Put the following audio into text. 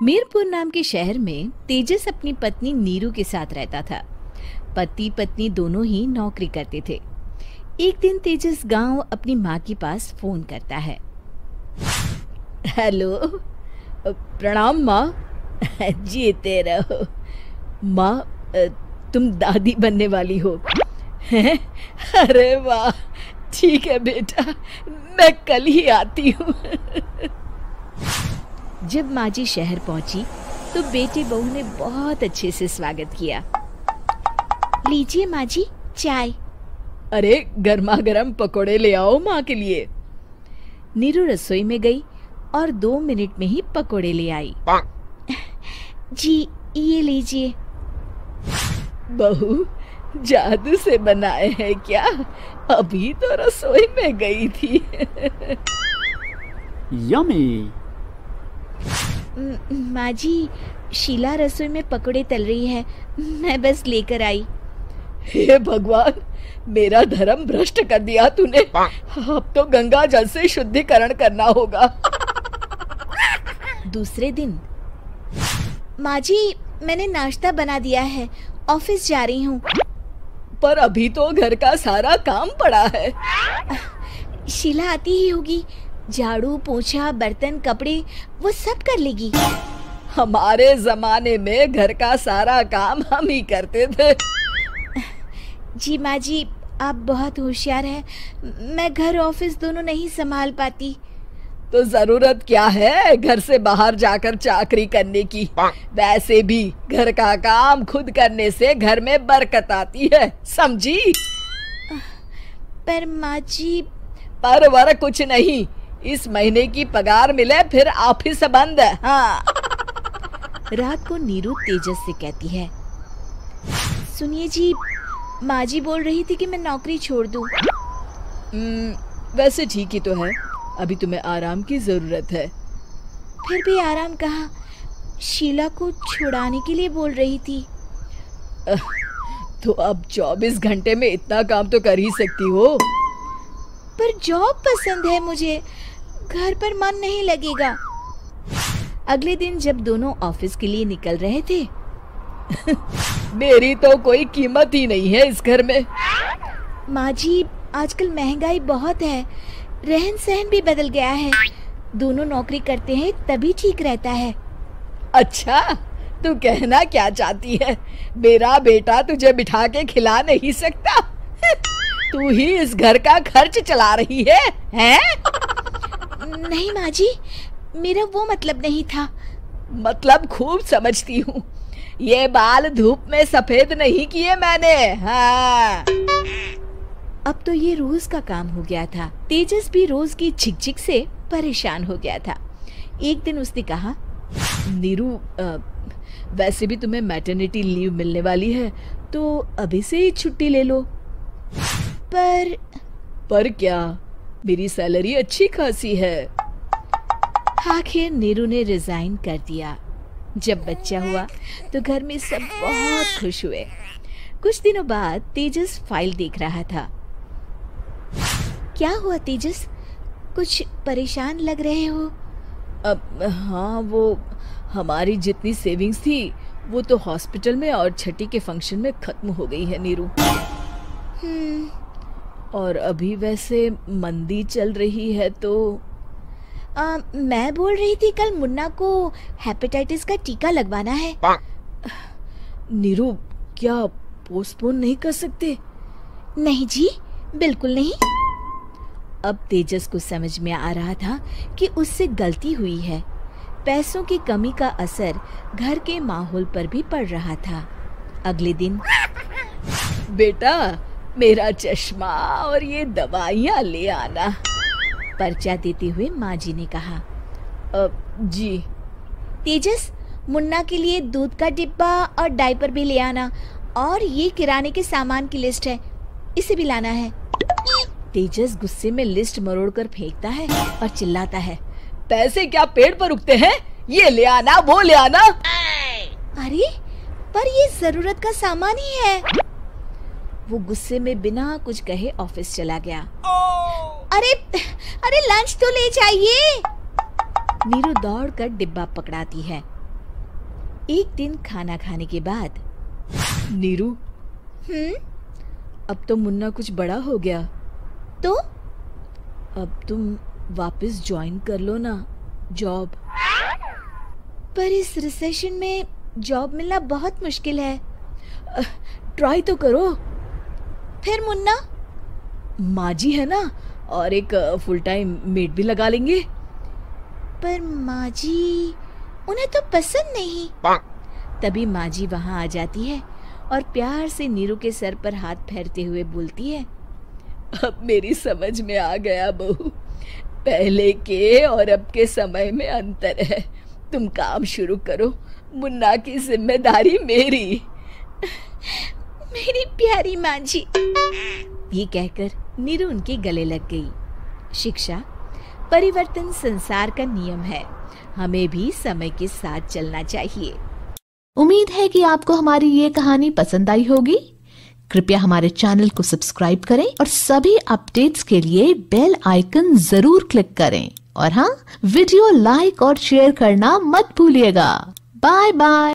मीरपुर नाम के शहर में तेजस अपनी पत्नी नीरू के साथ रहता था। पति पत्नी दोनों ही नौकरी करते थे। एक दिन तेजस गांव अपनी माँ के पास फोन करता है। हेलो, प्रणाम माँ। जीते रहो माँ, तुम दादी बनने वाली हो हैं? अरे वाह, ठीक है बेटा, मैं कल ही आती हूँ। जब माँ जी शहर पहुंची तो बेटे बहू ने बहुत अच्छे से स्वागत किया। लीजिए माँ जी, चाय। अरे गर्मा गर्म पकोड़े ले आओ माँ के लिए। नीरू रसोई में गई और 2 मिनट में ही पकोड़े ले आई। जी ये लीजिए। बहू जादू से बनाए हैं क्या? अभी तो रसोई में गई थी। यम्मी। माँ जी, शीला रसोई में पकोड़े तल रही है, मैं बस लेकर आई। हे भगवान, मेरा धर्म भ्रष्ट कर दिया तूने। अब तो गंगा जल से शुद्धिकरण करना होगा। दूसरे दिन, माँ जी मैंने नाश्ता बना दिया है, ऑफिस जा रही हूँ। पर अभी तो घर का सारा काम पड़ा है। शीला आती ही होगी, झाड़ू पोछा बर्तन कपड़े वो सब कर लेगी। हमारे जमाने में घर का सारा काम हम ही करते थे। जी माँ जी, आप बहुत होशियार हैं, मैं घर ऑफिस दोनों नहीं संभाल पाती। तो जरूरत क्या है घर से बाहर जाकर चाकरी करने की? वैसे भी घर का काम खुद करने से घर में बरकत आती है, समझी? पर माँ जी। पर वर कुछ नहीं, इस महीने की पगार मिले फिर ऑफिस बंद है। हाँ। रात को नीरू तेजस से कहती है, सुनिए जी, माँ जी बोल रही थी कि मैं नौकरी छोड़ दूं। वैसे ठीक ही तो है, अभी तुम्हें आराम की जरूरत है। फिर भी आराम कहाँ, शीला को छुड़ाने के लिए बोल रही थी। तो अब 24 घंटे में इतना काम तो कर ही सकती हो। पर जॉब पसंद है मुझे, घर पर मन नहीं लगेगा। अगले दिन जब दोनों ऑफिस के लिए निकल रहे थे, मेरी तो कोई कीमत ही नहीं है इस घर में। माँ जी, आजकल महंगाई बहुत है, रहन सहन भी बदल गया है, दोनों नौकरी करते हैं तभी ठीक रहता है। अच्छा, तू कहना क्या चाहती है? मेरा बेटा तुझे बिठा के खिला नहीं सकता? तू ही इस घर का खर्च चला रही है, हैं? नहीं माँ जी, मेरा वो मतलब नहीं था। मतलब खूब समझती हूँ, ये बाल धूप में सफेद नहीं किए मैंने। हाँ। अब तो ये रोज का काम हो गया था। तेजस भी रोज की झिकझिक से परेशान हो गया था। एक दिन उसने कहा, नीरू, वैसे भी तुम्हें मैटरनिटी लीव मिलने वाली है, तो अभी से ही छुट्टी ले लो। पर क्या, मेरी सैलरी अच्छी खासी है। आखिर नीरू ने रिजाइन कर दिया। जब बच्चा हुआ तो घर में सब बहुत खुश हुए। कुछ दिनों बाद तेजस फाइल देख रहा था। क्या हुआ तेजस, कुछ परेशान लग रहे हो? हाँ, वो हमारी जितनी सेविंग्स थी वो तो हॉस्पिटल में और छठी के फंक्शन में खत्म हो गई है नीरू। और अभी वैसे मंदी चल रही है तो मैं बोल रही थी कल मुन्ना को हेपेटाइटिस का टीका लगवाना है। नीरू, क्या पोस्टपोन नहीं कर सकते? नहीं जी, बिल्कुल नहीं। अब तेजस को समझ में आ रहा था कि उससे गलती हुई है। पैसों की कमी का असर घर के माहौल पर भी पड़ रहा था। अगले दिन, बेटा मेरा चश्मा और ये दवाइयाँ ले आना, पर्चा देते हुए माँ जी ने कहा। जी। तेजस, मुन्ना के लिए दूध का डिब्बा और डायपर भी ले आना, और ये किराने के सामान की लिस्ट है, इसे भी लाना है। तेजस गुस्से में लिस्ट मरोड़कर फेंकता है और चिल्लाता है, पैसे क्या पेड़ पर उगते हैं? ये ले आना, वो ले आना। अरे पर ये जरूरत का सामान ही है। वो गुस्से में बिना कुछ कहे ऑफिस चला गया। अरे लंच तो ले जाइए। नीरू दौड़कर डिब्बा पकड़ाती है। एक दिन खाना खाने के बाद, नीरू, अब तो मुन्ना कुछ बड़ा हो गया, तो अब तुम वापस ज्वाइन कर लो ना जॉब। पर इस रिसेशन में जॉब मिलना बहुत मुश्किल है। ट्राई तो करो। फिर मुन्ना, माँ जी है ना, और एक फुल टाइम मेड भी लगा लेंगे। पर माँ जी, उन्हें तो पसंद नहीं। तभी माँ जी वहाँ आ जाती है और प्यार से नीरू के सर पर हाथ फेरते हुए बोलती है, अब मेरी समझ में आ गया बहू, पहले के और अब के समय में अंतर है। तुम काम शुरू करो, मुन्ना की जिम्मेदारी मेरी। मेरी प्यारी माँ जी। ये कहकर नीरू उनके गले लग गई। शिक्षा, परिवर्तन संसार का नियम है, हमें भी समय के साथ चलना चाहिए। उम्मीद है कि आपको हमारी ये कहानी पसंद आई होगी। कृपया हमारे चैनल को सब्सक्राइब करें और सभी अपडेट्स के लिए बेल आइकन जरूर क्लिक करें। और हाँ, वीडियो लाइक और शेयर करना मत भूलिएगा। Bye bye.